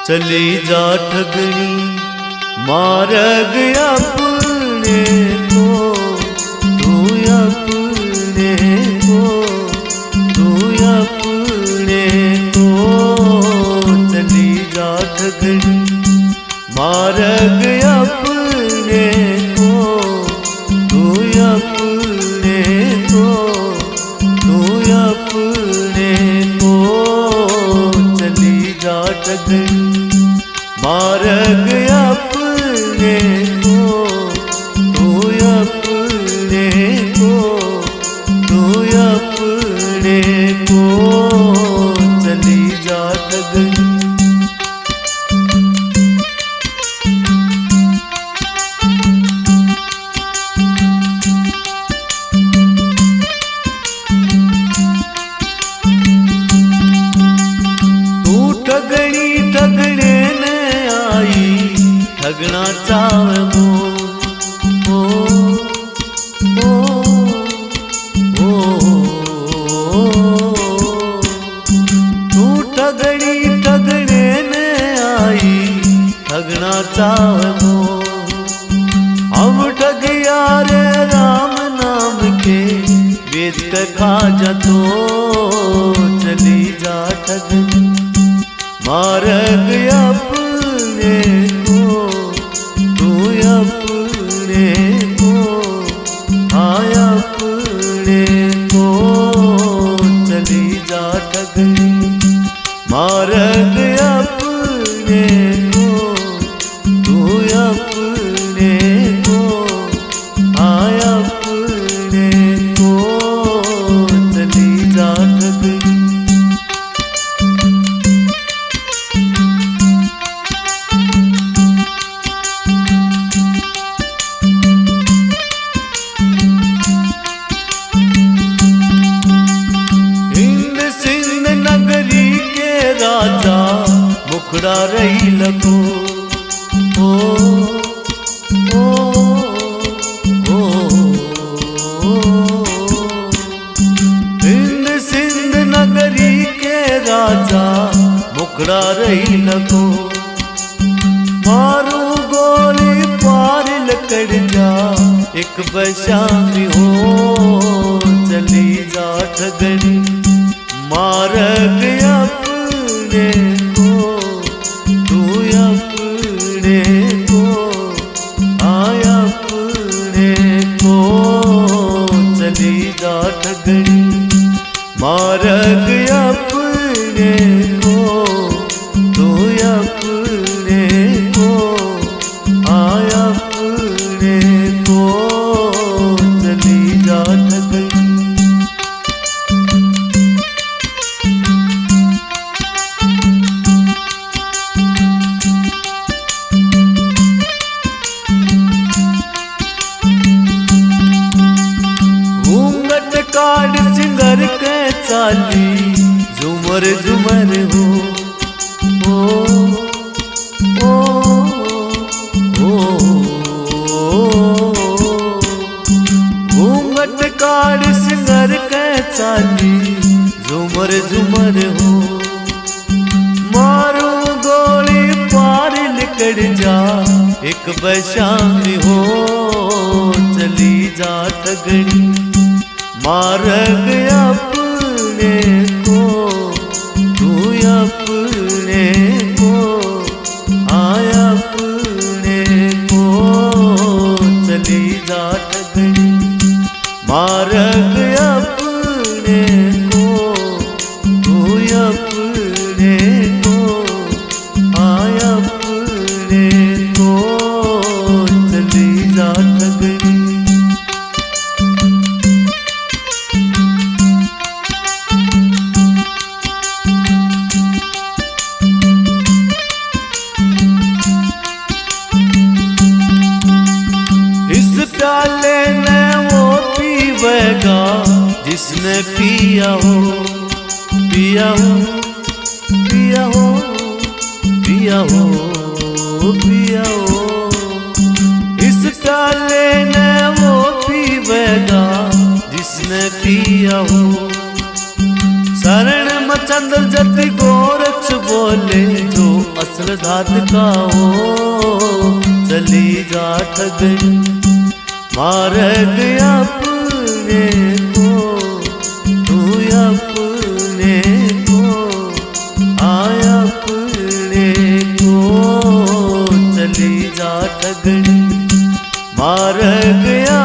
चली जा ठगनी मार गया अपने को, तू अपने को, तू अपने को। चली जा ठगनी मार गया अपने को, तू अपने को, तू अपने को। चली जा ठगनी मार गया अपने को, तू अपने को, तू अपने को। चली जा ठगनी ठगने ने आई ठगना चावे मो, ओ, ओ, ओ। तू ठगने ने आई ठगना चावे मो। हम ठग यारे राम नाम के बेच कर खा जा तो। चली जा ठगनी मार गया अपने को, तू अपने को, आया अपने को। चली जा ठगनी मार गया अपने को, तू अपने को, आया अपने को। चली जा ठगनी राजा मुखड़ा रही लगो, ओ, ओ, ओ, ओ। हिंद सिंध नगरी के राजा मुखड़ा रही लगो। मारू गोली पार लकड़ जा एक बशामी हो। चली जा ठगनी मार गया अपने को, तू अपने को, आया अपने को। चली जा ठगनी मार गया अपने को, तू अपने को, आया अपने को। चली जा ठगनी काट सिंगर के चाली झुमर झुमर हो, ओ, ओ, ओ। घूंघट काट सिंगर के चाली झुमर झुमर हो। मारू गोली पार निकल जा एक बशामी हो। चली जा ठगनी मार गया अपने को, तू अपने को, आया अपने को। चली जा ठगनी मार गया अपने को, तू अपने को, आया अपने को। चली जा ठगनी प्याले ने वो पीवेगा जिसने पिया हो, पिया हो, पिया हो, पिया हो, पिया हो। इस प्याले ने वो पीवेगा जिसने पिया हो। शरण में चंद्र जति गोरक्ष बोले, जो असल धात का हो चली जा ठगन। मार गया अपने को तू अपने को, आया अपने को चली जा ठगन। मार गया